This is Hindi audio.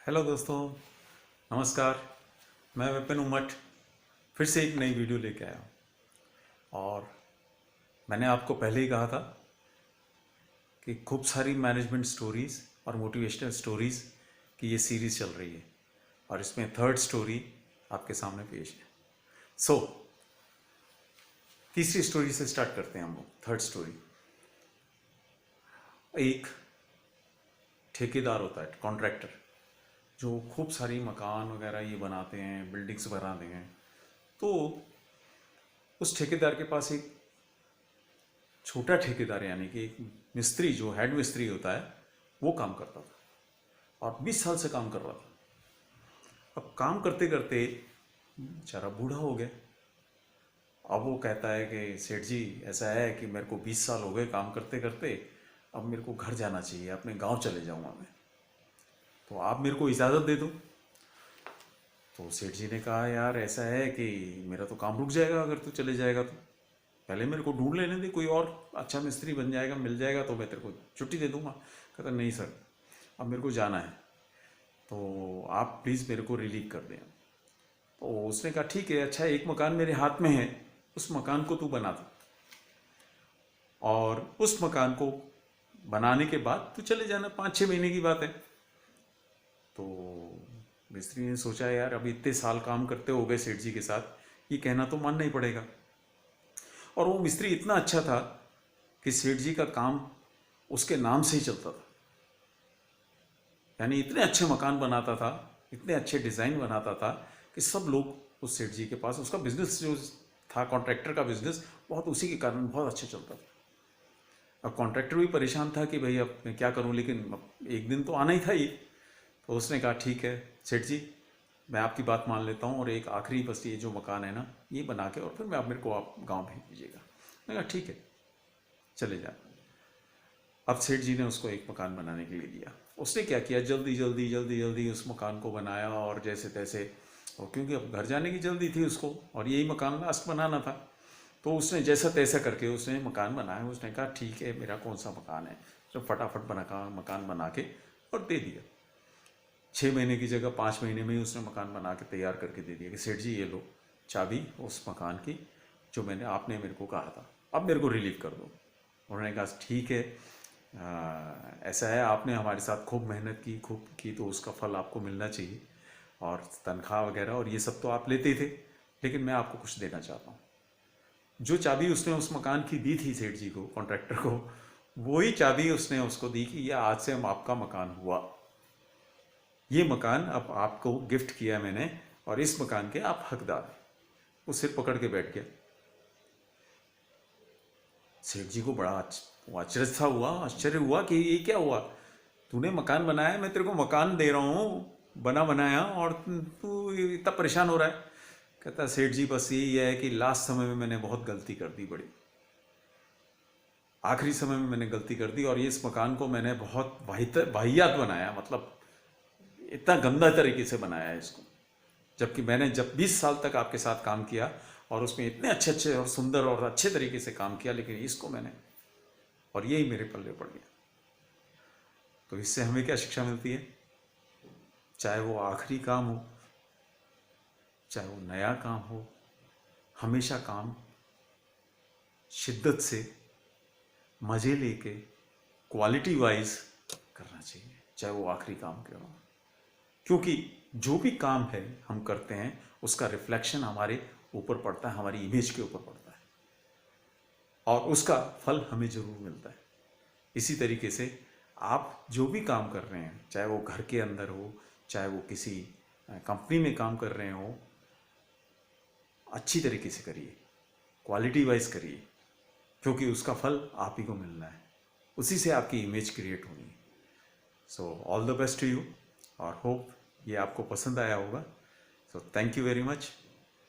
हेलो दोस्तों, नमस्कार। मैं विपिन उमट फिर से एक नई वीडियो लेके आया हूँ। और मैंने आपको पहले ही कहा था कि खूब सारी मैनेजमेंट स्टोरीज़ और मोटिवेशनल स्टोरीज़ की ये सीरीज़ चल रही है और इसमें थर्ड स्टोरी आपके सामने पेश है। तीसरी स्टोरी से स्टार्ट करते हैं हम लोग। थर्ड स्टोरी, एक ठेकेदार होता है, कॉन्ट्रैक्टर, जो खूब सारी मकान वगैरह ये बनाते हैं, बिल्डिंग्स बनाते हैं। तो उस ठेकेदार के पास एक छोटा ठेकेदार यानी कि एक मिस्त्री, जो हेड मिस्त्री होता है, वो काम करता था और 20 साल से काम कर रहा था। अब काम करते करते बेचारा बूढ़ा हो गया। अब वो कहता है कि सेठ जी, ऐसा है कि मेरे को 20 साल हो गए काम करते करते, अब मेरे को घर जाना चाहिए, अपने गांव चले जाऊंगा मैं, तो आप मेरे को इजाज़त दे दो। तो सेठ जी ने कहा, यार ऐसा है कि मेरा तो काम रुक जाएगा अगर तू चले जाएगा तो, पहले मेरे को ढूंढ लेने दे, कोई और अच्छा मिस्त्री बन जाएगा, मिल जाएगा तो मैं तेरे को छुट्टी दे दूंगा। कहता नहीं सर, अब मेरे को जाना है, तो आप प्लीज़ मेरे को रिलीव कर दें। तो उसने कहा ठीक है, अच्छा एक मकान मेरे हाथ में है, उस मकान को तू बना दो और उस मकान को बनाने के बाद तू चले जाना, 5-6 महीने की बात है। तो मिस्त्री ने सोचा, यार अभी इतने साल काम करते हो गए सेठ जी के साथ, ये कहना तो मानना ही पड़ेगा। और वो मिस्त्री इतना अच्छा था कि सेठ जी का काम उसके नाम से ही चलता था। यानी इतने अच्छे मकान बनाता था, इतने अच्छे डिज़ाइन बनाता था कि सब लोग उस सेठ जी के पास, उसका बिजनेस जो था, कॉन्ट्रैक्टर का बिजनेस, बहुत उसी के कारण बहुत अच्छा चलता था। अब कॉन्ट्रैक्टर भी परेशान था कि भाई अब मैं क्या करूं, लेकिन अब एक दिन तो आना ही था ये। तो उसने कहा ठीक है सेठ जी, मैं आपकी बात मान लेता हूँ और एक आखिरी बस ये जो मकान है ना, ये बना के और फिर मैं, आप मेरे को आप गाँव भेज दीजिएगा। मैंने कहा ठीक है, चले जा। अब सेठ जी ने उसको एक मकान बनाने के लिए दिया। उसने क्या किया, जल्दी जल्दी जल्दी जल्दी उस मकान को बनाया और जैसे तैसे, और क्योंकि अब घर जाने की जल्दी थी उसको और यही मकान लास्ट बनाना था, तो उसने जैसा तैसा करके उसने मकान बनाया। उसने कहा ठीक है, मेरा कौन सा मकान है, तो फटाफट बना मकान बना के और दे दिया। 6 महीने की जगह 5 महीने में ही उसने मकान बना के तैयार करके दे दिया कि सेठ जी ये लो चाबी उस मकान की जो मैंने, आपने मेरे को कहा था, अब मेरे को रिलीव कर दो। उन्होंने कहा ठीक है, ऐसा है, आपने हमारे साथ खूब मेहनत की, खूब की, तो उसका फल आपको मिलना चाहिए, और तनख्वाह वगैरह और ये सब तो आप लेते थे, लेकिन मैं आपको कुछ देना चाहता हूँ। जो चाबी उसने उस मकान की दी थी सेठ जी को, कॉन्ट्रैक्टर को, वही चाबी उसने उसको दी कि यह आज से हम आपका मकान हुआ, ये मकान अब आपको गिफ्ट किया मैंने और इस मकान के आप हकदार हैं। वो सिर पकड़ के बैठ गया। सेठ जी को बड़ा आश्चर्य हुआ कि ये क्या हुआ, तूने मकान बनाया, मैं तेरे को मकान दे रहा हूँ बना बनाया, और तू इतना परेशान हो रहा है। कहता सेठ जी, बस यही है कि लास्ट समय में मैंने बहुत गलती कर दी, बड़ी आखिरी समय में मैंने गलती कर दी, और ये इस मकान को मैंने बहुत वाहियात बनाया, मतलब इतना गंदा तरीके से बनाया है इसको, जबकि मैंने जब 20 साल तक आपके साथ काम किया और उसमें इतने अच्छे अच्छे और सुंदर और अच्छे तरीके से काम किया, लेकिन इसको मैंने, और यही मेरे पल्ले पड़ गया। तो इससे हमें क्या शिक्षा मिलती है, चाहे वो आखिरी काम हो, चाहे वो नया काम हो, हमेशा काम शिद्दत से, मज़े लेके, क्वालिटी वाइज करना चाहिए, चाहे वो आखिरी काम क्यों हो। क्योंकि जो भी काम है हम करते हैं, उसका रिफ्लेक्शन हमारे ऊपर पड़ता है, हमारी इमेज के ऊपर पड़ता है, और उसका फल हमें ज़रूर मिलता है। इसी तरीके से आप जो भी काम कर रहे हैं, चाहे वो घर के अंदर हो, चाहे वो किसी कंपनी में काम कर रहे हो, अच्छी तरीके से करिए, क्वालिटी वाइज करिए, क्योंकि उसका फल आप ही को मिलना है, उसी से आपकी इमेज क्रिएट होनी है। So all the best to you, और होप ये आपको पसंद आया होगा। So thank you very much.